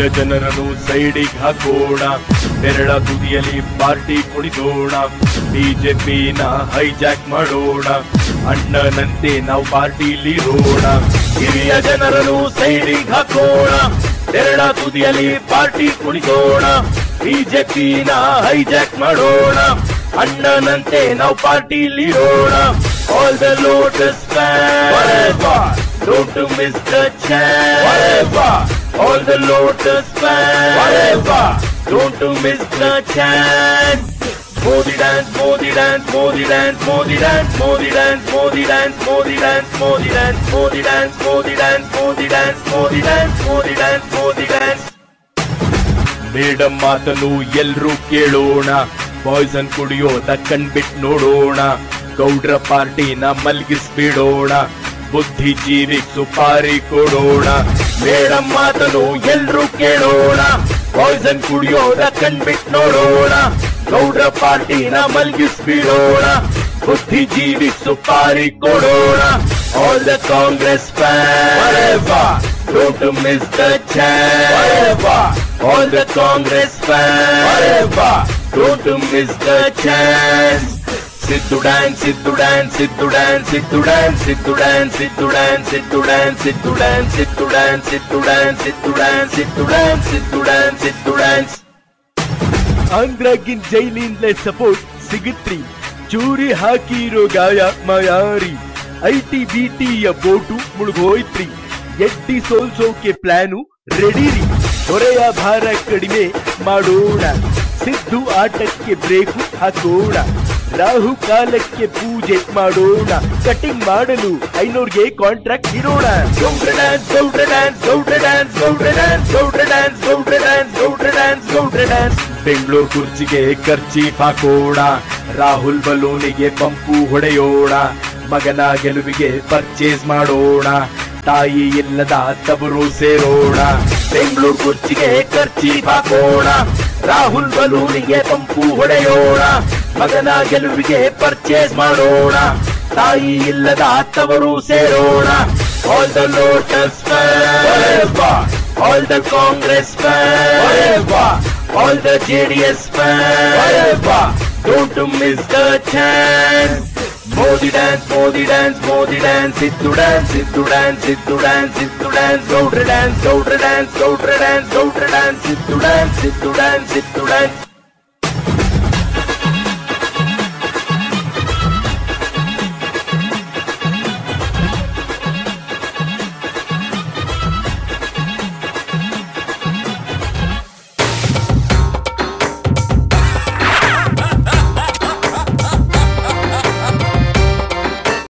ಹಿರಿಯ ಜನರನ್ನು ಸೈಡಿಗೆ ಹಾಕೋಣ, ಬೆರಳ ತುದಿಯಲ್ಲಿ ಪಾರ್ಟಿ ಕುಣಿಸೋಣ, ಬಿಜೆಪಿನ ಹೈಜಾಕ್ ಮಾಡೋಣ, ಅಣ್ಣನಂತೆ ನಾವು ಪಾರ್ಟಿಲಿರೋಣ. ಹಿರಿಯ ಜನರನ್ನು ಸೈಡಿಗೆ ಹಾಕೋಣ, ಬೆರಳ ತುದಿಯಲ್ಲಿ ಪಾರ್ಟಿ ಕುಣಿಸೋಣ, ಬಿಜೆಪಿನ ಹೈಜಾಕ್ ಮಾಡೋಣ, ಅಣ್ಣನಂತೆ ನಾವು ಪಾರ್ಟಿಲಿರೋಣ. All the Lotus fans, don't miss the chance. All the Lotus fans, don't miss the chance. Modi dance, Modi dance, Modi dance, Modi dance, Modi dance, Modi dance, Modi dance, Modi dance, Modi dance, Modi dance, Modi dance, Modi dance, Modi dance, Modi dance. Madam ಮಾತನ್ನು ಎಲ್ರೂ ಕೇಳೋಣ, Poisson ಕುಡಿಯೋದ ಕಣ್ಬಿಟ್ ನೋಡೋಣ, ಗೌಡ್ರ ಪಾರ್ಟಿನ ಮಲ್ಗಿಸ್ಬಿಡೋಣ, ಬುದ್ಧಿಜೀವಿ ಸುಪಾರಿ ಕೊಡೋಣ. Madam ಮಾತನ್ನು ಎಲ್ರೂ ಕೇಳೋಣ, Poisson ಕುಡಿಯೋದ ಕಣ್ಬಿಟ್ ನೋಡೋಣ, ಗೌಡ್ರ ಪಾರ್ಟಿನ ಮಲ್ಗಿಸ್ಬಿಡೋಣ, ಬುದ್ಧಿಜೀವಿ ಸುಪಾರಿ ಕೊಡೋಣ. All the Congress fans, don't miss the chance. All the Congress fans, don't miss the chance. Sidhu dance, Sidhu dance, Sidhu dance, Sidhu dance, Sidhu dance, Sidhu dance, Sidhu dance, Sidhu dance, Sidhu dance, Sidhu dance, Sidhu dance, Sidhu dance, Sidhu dance, Sidhu dance. ಆಂಧ್ರಗಿನ್ ಜೈಲಿಂದಲೇ support ಸಿಗುತ್ರಿ, ಚೂರಿ ಹಾಕಿರೋ ಗಾಯ ಮಯಾರಿ, ITBTಯ boat ಮುಳುಗೋಯ್ತ್ರಿ, ಎಡ್ಡಿ ಸೋಲ್ಸೋಕೆ ಪ್ಲಾನು ರೆಡಿರಿ, ಹೊರೆಯ ಭಾರ ಕಡಿಮೆ ಮಾಡೋಣ, ಸಿದ್ದು ಆಟಕ್ಕೆ ಬ್ರೇಕು ಹಾಕೋಣ, ರಾಹು ಕಾಲಕ್ಕೆ ಪೂಜೆ ಮಾಡೋಣ, ಕಟಿಂಗ್ ಮಾಡಲು 500ಗೆ ಕಾಂಟ್ರಾಕ್ಟ್ ಇರೋಣ. ಗೌಡ್ರ ಡ್ಯಾನ್ಸ್, ಗೌಡ್ರ ಡ್ಯಾನ್ಸ್, ಗೌಡ್ರ ಡ್ಯಾನ್ಸ್, ಗೌಡ್ರ ಡ್ಯಾನ್ಸ್, ಗೌಡ್ರ ಡ್ಯಾನ್ಸ್, ಗೌಡ್ರ ಡ್ಯಾನ್ಸ್, ಗೌಡ್ರ ಡ್ಯಾನ್ಸ್, ಗೌಡ್ರ ಡ್ಯಾನ್ಸ್. ಬೆಂಗಳೂರು ಕುರ್ಚಿಗೆ ಖರ್ಚೀಫ್ ಹಾಕೋಣ, ರಾಹುಲ್ ಬಲೂನಿಗೆ ಪಂಪು ಹೊಡೆಯೋಣ, ಮಗನ ಗೆಲುವಿಗೆ ಪರ್ಚೇಸ್ ಮಾಡೋಣ, ತಾಯಿ ಇಲ್ಲದ ತಬರು ಸೇರೋಣ. ಬೆಂಗಳೂರು ಕುರ್ಚಿಗೆ ಖರ್ಚೀಫ್ ಹಾಕೋಣ, ರಾಹುಲ್ ಬಲೂನಿಗೆ ಪಂಪು ಹೊಡೆಯೋಣ, ಮಗನ ಗೆಲುವಿಗೆ ಪರ್ಚೇಸ್ ಮಾಡೋಣ, ತಾಯಿ ಇಲ್ಲದ ತವರು ಸೇರೋಣ. All the Lotus fans, all the Congress fans, all the JDS fans, don't miss the chance. Modi dance, Modi dance, Modi dance, Sidhu dance, Sidhu dance, Sidhu dance, Sidhu dance, Gowdra dance, Gowdra dance, Gowdra dance, Gowdra dance, Sidhu dance, Sidhu dance, Sidhu dance.